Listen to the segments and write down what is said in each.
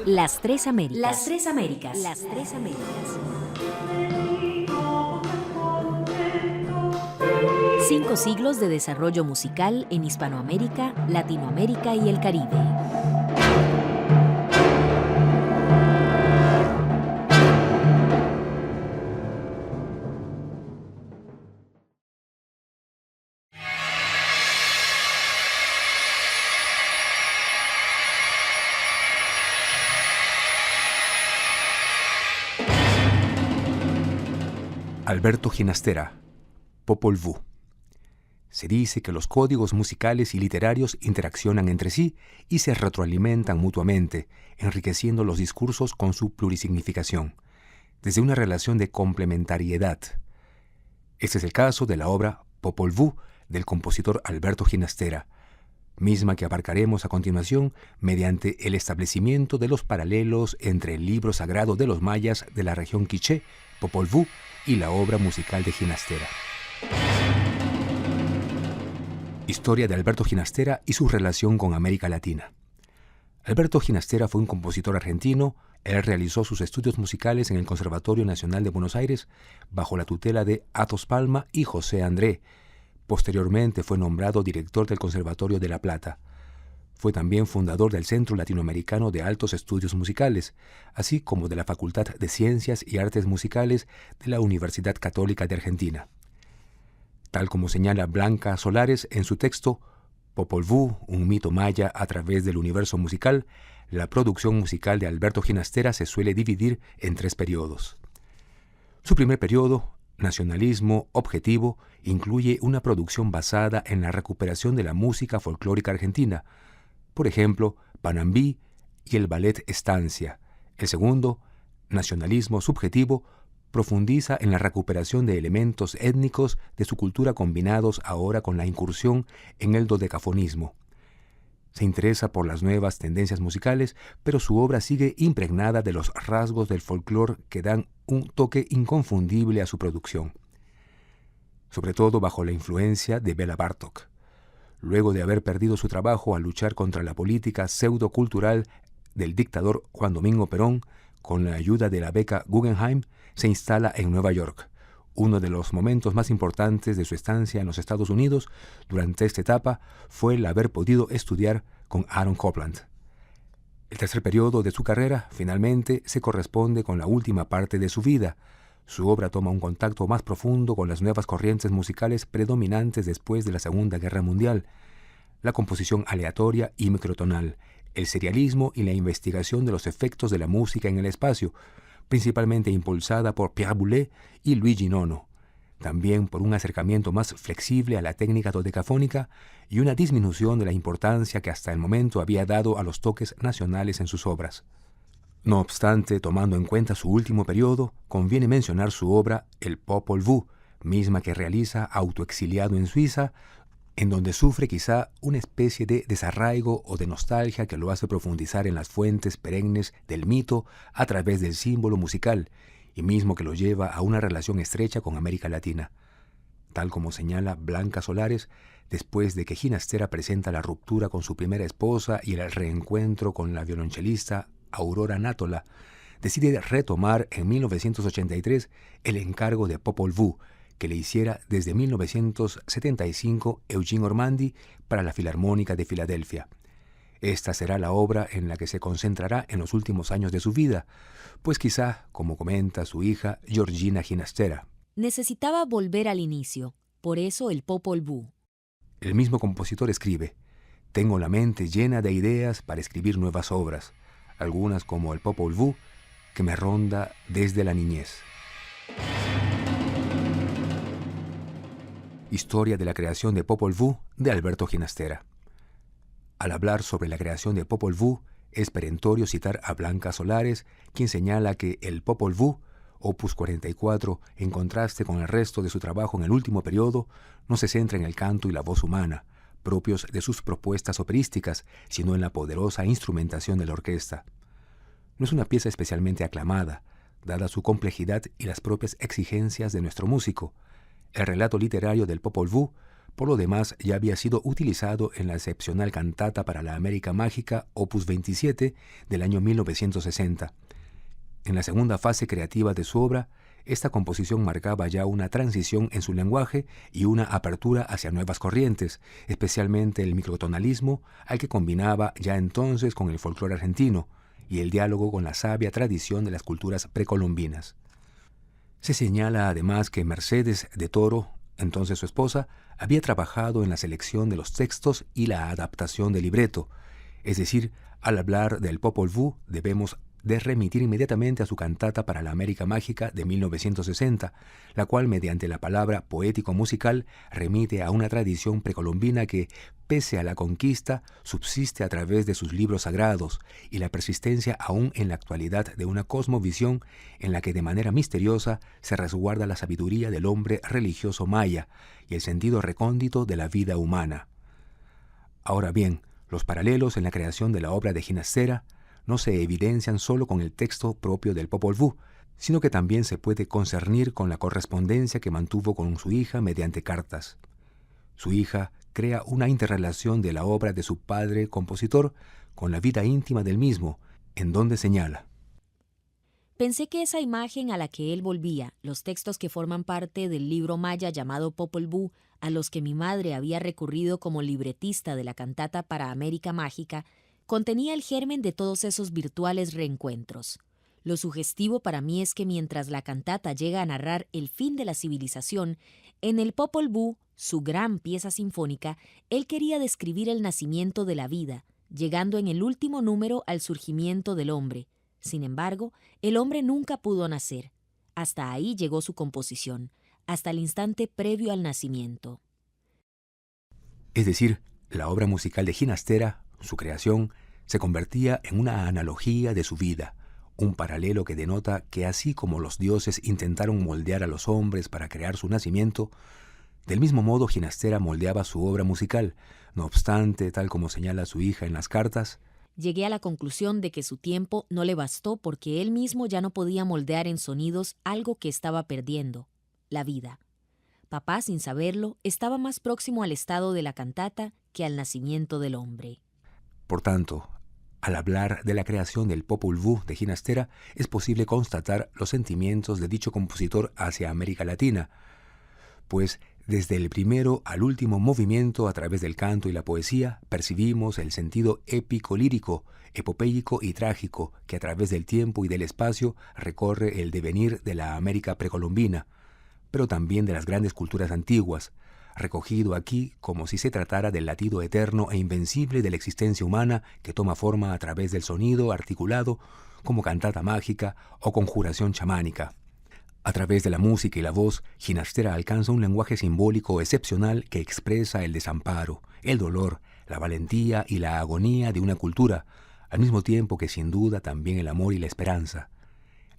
Las Tres Américas. Las Tres Américas. Las Tres Américas. 5 siglos de desarrollo musical en Hispanoamérica, Latinoamérica y el Caribe. Alberto Ginastera, Popol Vuh. Se dice que los códigos musicales y literarios interaccionan entre sí y se retroalimentan mutuamente, enriqueciendo los discursos con su plurisignificación, desde una relación de complementariedad. Este es el caso de la obra Popol Vuh del compositor Alberto Ginastera, misma que abarcaremos a continuación mediante el establecimiento de los paralelos entre el libro sagrado de los mayas de la región quiché, Popol Vuh, y la obra musical de Ginastera. Historia de Alberto Ginastera y su relación con América Latina. Alberto Ginastera fue un compositor argentino. Él realizó sus estudios musicales en el Conservatorio Nacional de Buenos Aires bajo la tutela de Athos Palma y José André. Posteriormente fue nombrado director del Conservatorio de La Plata. Fue también fundador del Centro Latinoamericano de Altos Estudios Musicales, así como de la Facultad de Ciencias y Artes Musicales de la Universidad Católica de Argentina. Tal como señala Blanca Solares en su texto Popol Vuh, un mito maya a través del universo musical, la producción musical de Alberto Ginastera se suele dividir en 3 periodos. Su primer periodo, nacionalismo objetivo, incluye una producción basada en la recuperación de la música folclórica argentina, por ejemplo, Panambí y el ballet Estancia. El segundo, nacionalismo subjetivo, profundiza en la recuperación de elementos étnicos de su cultura combinados ahora con la incursión en el dodecafonismo. Se interesa por las nuevas tendencias musicales, pero su obra sigue impregnada de los rasgos del folclore que dan un toque inconfundible a su producción, sobre todo bajo la influencia de Béla Bartók. Luego de haber perdido su trabajo al luchar contra la política pseudocultural del dictador Juan Domingo Perón, con la ayuda de la beca Guggenheim, se instala en Nueva York. Uno de los momentos más importantes de su estancia en los Estados Unidos durante esta etapa fue el haber podido estudiar con Aaron Copland. El tercer periodo de su carrera, finalmente, se corresponde con la última parte de su vida. Su obra toma un contacto más profundo con las nuevas corrientes musicales predominantes después de la Segunda Guerra Mundial, la composición aleatoria y microtonal, el serialismo y la investigación de los efectos de la música en el espacio, principalmente impulsada por Pierre Boulez y Luigi Nono, también por un acercamiento más flexible a la técnica dodecafónica y una disminución de la importancia que hasta el momento había dado a los toques nacionales en sus obras. No obstante, tomando en cuenta su último periodo, conviene mencionar su obra El Popol Vuh, misma que realiza autoexiliado en Suiza, en donde sufre quizá una especie de desarraigo o de nostalgia que lo hace profundizar en las fuentes perennes del mito a través del símbolo musical, y mismo que lo lleva a una relación estrecha con América Latina. Tal como señala Blanca Solares, después de que Ginastera presenta la ruptura con su primera esposa y el reencuentro con la violonchelista Aurora Nátola, decide retomar en 1983 el encargo de Popol Vuh, que le hiciera desde 1975 Eugene Ormandy para la Filarmónica de Filadelfia. Esta será la obra en la que se concentrará en los últimos años de su vida, pues quizá, como comenta su hija Georgina Ginastera, necesitaba volver al inicio, por eso el Popol Vuh. El mismo compositor escribe: «Tengo la mente llena de ideas para escribir nuevas obras, algunas como el Popol Vuh, que me ronda desde la niñez». Historia de la creación de Popol Vuh de Alberto Ginastera. Al hablar sobre la creación de Popol Vuh, es perentorio citar a Blanca Solares, quien señala que el Popol Vuh, opus 44, en contraste con el resto de su trabajo en el último periodo, no se centra en el canto y la voz humana, propios de sus propuestas operísticas, sino en la poderosa instrumentación de la orquesta. No es una pieza especialmente aclamada, dada su complejidad y las propias exigencias de nuestro músico. El relato literario del Popol Vuh Por lo demás, ya había sido utilizado en la excepcional cantata para la América Mágica, opus 27, del año 1960. En la segunda fase creativa de su obra, esta composición marcaba ya una transición en su lenguaje y una apertura hacia nuevas corrientes, especialmente el microtonalismo, al que combinaba ya entonces con el folclore argentino y el diálogo con la sabia tradición de las culturas precolombinas. Se señala además que Mercedes de Toro, entonces su esposa, había trabajado en la selección de los textos y la adaptación del libreto, es decir, al hablar del Popol Vuh debemos de remitir inmediatamente a su cantata para la América Mágica de 1960, la cual mediante la palabra poético-musical remite a una tradición precolombina que, pese a la conquista, subsiste a través de sus libros sagrados y la persistencia aún en la actualidad de una cosmovisión en la que de manera misteriosa se resguarda la sabiduría del hombre religioso maya y el sentido recóndito de la vida humana. Ahora bien, los paralelos en la creación de la obra de Ginastera no se evidencian solo con el texto propio del Popol Vuh, sino que también se puede concernir con la correspondencia que mantuvo con su hija mediante cartas. Su hija crea una interrelación de la obra de su padre compositor con la vida íntima del mismo, en donde señala: Pensé que esa imagen a la que él volvía, los textos que forman parte del libro maya llamado Popol Vuh, a los que mi madre había recurrido como libretista de la cantata para América Mágica, contenía el germen de todos esos virtuales reencuentros. Lo sugestivo para mí es que mientras la cantata llega a narrar el fin de la civilización, en el Popol Vuh, su gran pieza sinfónica, él quería describir el nacimiento de la vida, llegando en el último número al surgimiento del hombre. Sin embargo, el hombre nunca pudo nacer. Hasta ahí llegó su composición, hasta el instante previo al nacimiento. Es decir, la obra musical de Ginastera, su creación, se convertía en una analogía de su vida, un paralelo que denota que así como los dioses intentaron moldear a los hombres para crear su nacimiento, del mismo modo Ginastera moldeaba su obra musical. No obstante, tal como señala su hija en las cartas, llegué a la conclusión de que su tiempo no le bastó porque él mismo ya no podía moldear en sonidos algo que estaba perdiendo, la vida. Papá, sin saberlo, estaba más próximo al estado de la cantata que al nacimiento del hombre. Por tanto, al hablar de la creación del Popol Vuh de Ginastera, es posible constatar los sentimientos de dicho compositor hacia América Latina, pues desde el primero al último movimiento a través del canto y la poesía percibimos el sentido épico-lírico, epopéyico y trágico que a través del tiempo y del espacio recorre el devenir de la América precolombina, pero también de las grandes culturas antiguas, recogido aquí como si se tratara del latido eterno e invencible de la existencia humana que toma forma a través del sonido articulado como cantata mágica o conjuración chamánica. A través de la música y la voz, Ginastera alcanza un lenguaje simbólico excepcional que expresa el desamparo, el dolor, la valentía y la agonía de una cultura, al mismo tiempo que sin duda también el amor y la esperanza.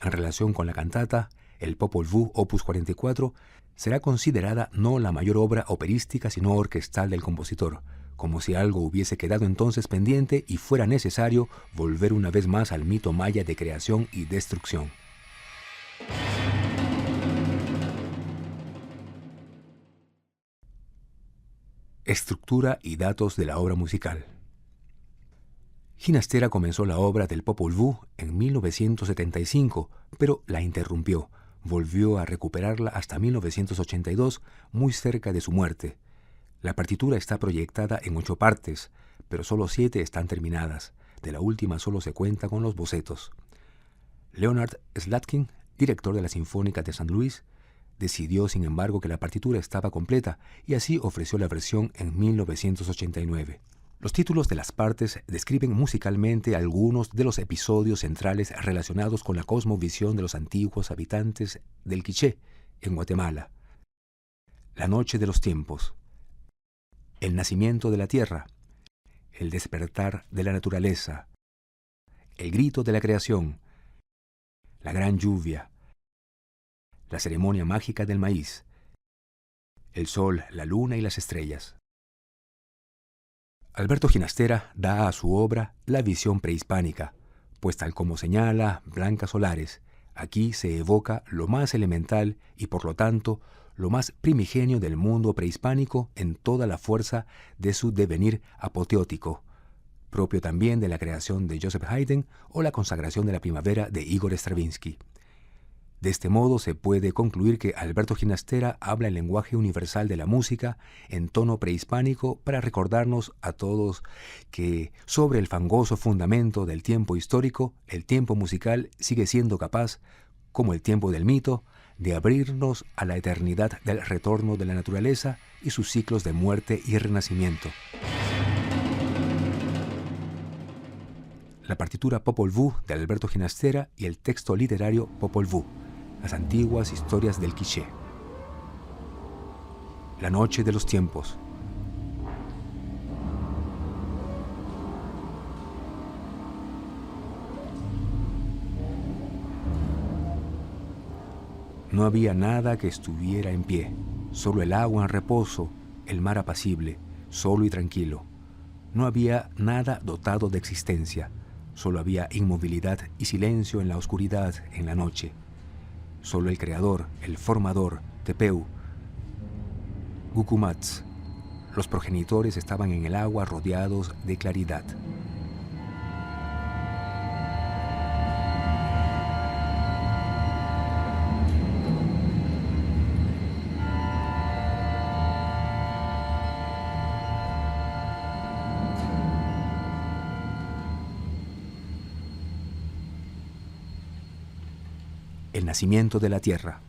En relación con la cantata, el Popol Vuh opus 44 será considerada no la mayor obra operística sino orquestal del compositor, como si algo hubiese quedado entonces pendiente y fuera necesario volver una vez más al mito maya de creación y destrucción. Estructura y datos de la obra musical. Ginastera comenzó la obra del Popol Vuh en 1975, pero la interrumpió. Volvió a recuperarla hasta 1982, muy cerca de su muerte. La partitura está proyectada en 8 partes, pero solo 7 están terminadas. De la última solo se cuenta con los bocetos. Leonard Slatkin, director de la Sinfónica de San Luis, decidió, sin embargo, que la partitura estaba completa y así ofreció la versión en 1989. Los títulos de las partes describen musicalmente algunos de los episodios centrales relacionados con la cosmovisión de los antiguos habitantes del Quiché, en Guatemala. La noche de los tiempos, el nacimiento de la tierra, el despertar de la naturaleza, el grito de la creación, la gran lluvia, la ceremonia mágica del maíz, el sol, la luna y las estrellas. Alberto Ginastera da a su obra la visión prehispánica, pues tal como señala Blanca Solares, aquí se evoca lo más elemental y por lo tanto lo más primigenio del mundo prehispánico en toda la fuerza de su devenir apoteótico, propio también de la creación de Joseph Haydn o la consagración de la primavera de Igor Stravinsky. De este modo se puede concluir que Alberto Ginastera habla el lenguaje universal de la música en tono prehispánico para recordarnos a todos que sobre el fangoso fundamento del tiempo histórico, el tiempo musical sigue siendo capaz, como el tiempo del mito, de abrirnos a la eternidad del retorno de la naturaleza y sus ciclos de muerte y renacimiento. La partitura Popol Vuh de Alberto Ginastera y el texto literario Popol Vuh, las antiguas historias del Quiché. La noche de los tiempos. No había nada que estuviera en pie, solo el agua en reposo, el mar apacible, solo y tranquilo. No había nada dotado de existencia, solo había inmovilidad y silencio en la oscuridad, en la noche. Solo el creador, el formador, Tepeu, Gucumatz. Los progenitores estaban en el agua rodeados de claridad. El nacimiento de la tierra.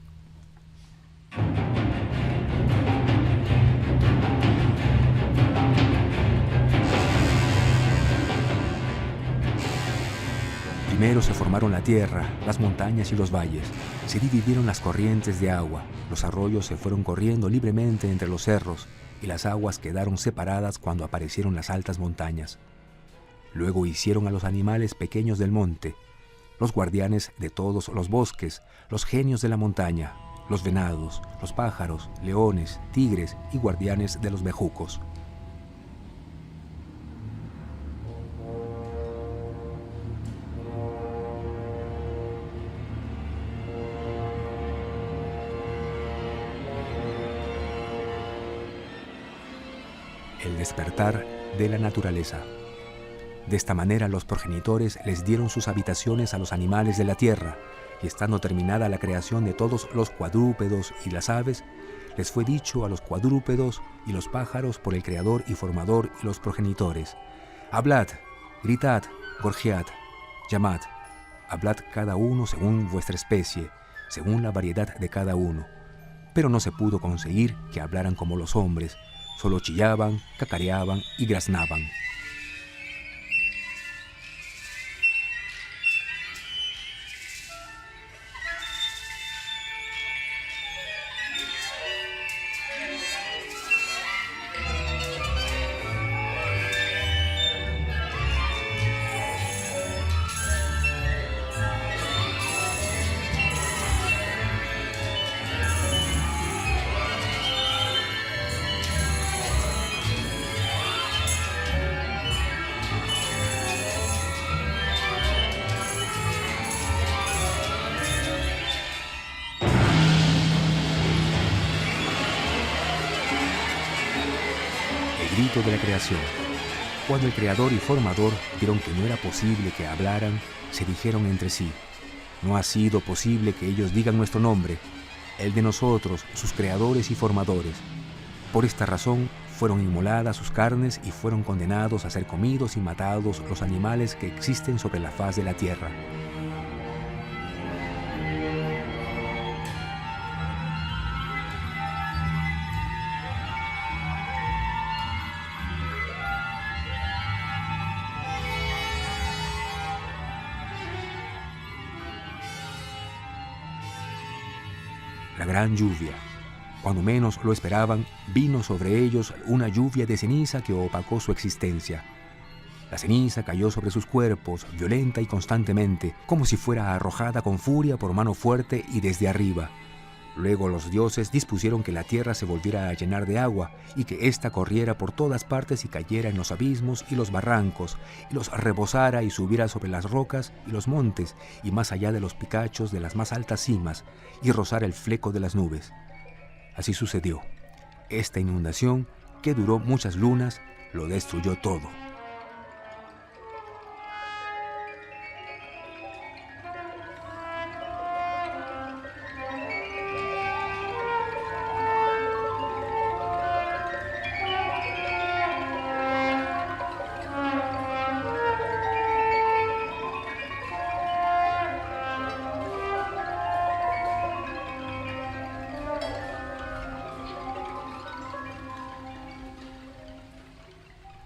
Primero se formaron la tierra, las montañas y los valles. Se dividieron las corrientes de agua. Los arroyos se fueron corriendo libremente entre los cerros y las aguas quedaron separadas cuando aparecieron las altas montañas. Luego hicieron a los animales pequeños del monte, los guardianes de todos los bosques, los genios de la montaña, los venados, los pájaros, leones, tigres y guardianes de los bejucos. El despertar de la naturaleza. De esta manera los progenitores les dieron sus habitaciones a los animales de la tierra, y estando terminada la creación de todos los cuadrúpedos y las aves, les fue dicho a los cuadrúpedos y los pájaros por el Creador y Formador y los progenitores: hablad, gritad, gorjead, llamad, hablad cada uno según vuestra especie, según la variedad de cada uno. Pero no se pudo conseguir que hablaran como los hombres, solo chillaban, cacareaban y graznaban. Grito de la creación. Cuando el Creador y Formador vieron que no era posible que hablaran, se dijeron entre sí: no ha sido posible que ellos digan nuestro nombre, el de nosotros, sus creadores y formadores. Por esta razón fueron inmoladas sus carnes y fueron condenados a ser comidos y matados los animales que existen sobre la faz de la tierra. La gran lluvia. Cuando menos lo esperaban, vino sobre ellos una lluvia de ceniza que opacó su existencia. La ceniza cayó sobre sus cuerpos, violenta y constantemente, como si fuera arrojada con furia por mano fuerte y desde arriba. Luego los dioses dispusieron que la tierra se volviera a llenar de agua y que ésta corriera por todas partes y cayera en los abismos y los barrancos, y los rebosara y subiera sobre las rocas y los montes, y más allá de los picachos de las más altas cimas, y rozara el fleco de las nubes. Así sucedió. Esta inundación, que duró muchas lunas, lo destruyó todo.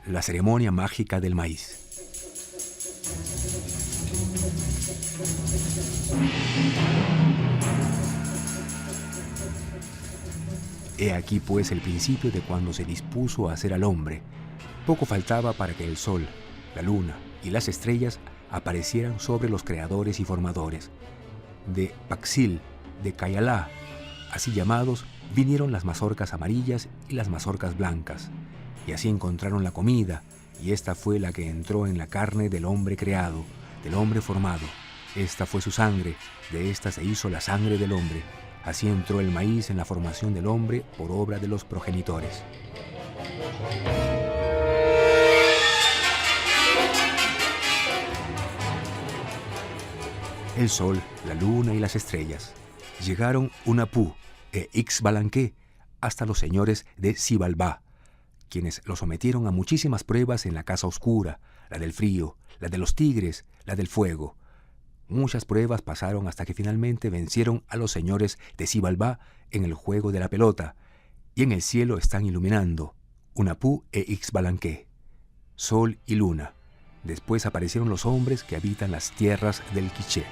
La ceremonia mágica del maíz. He aquí pues el principio de cuando se dispuso a hacer al hombre. Poco faltaba para que el sol, la luna y las estrellas aparecieran sobre los creadores y formadores. De Paxil, de Cayalá, así llamados, vinieron las mazorcas amarillas y las mazorcas blancas. Y así encontraron la comida, y esta fue la que entró en la carne del hombre creado, del hombre formado. Esta fue su sangre, de esta se hizo la sangre del hombre. Así entró el maíz en la formación del hombre por obra de los progenitores. El sol, la luna y las estrellas llegaron Hunahpu e Ixbalanque hasta los señores de Xibalbá, quienes lo sometieron a muchísimas pruebas en la casa oscura, la del frío, la de los tigres, la del fuego. Muchas pruebas pasaron hasta que finalmente vencieron a los señores de Xibalbá en el juego de la pelota, y en el cielo están iluminando Hunahpu e Ixbalanque, sol y luna. Después aparecieron los hombres que habitan las tierras del Quiché.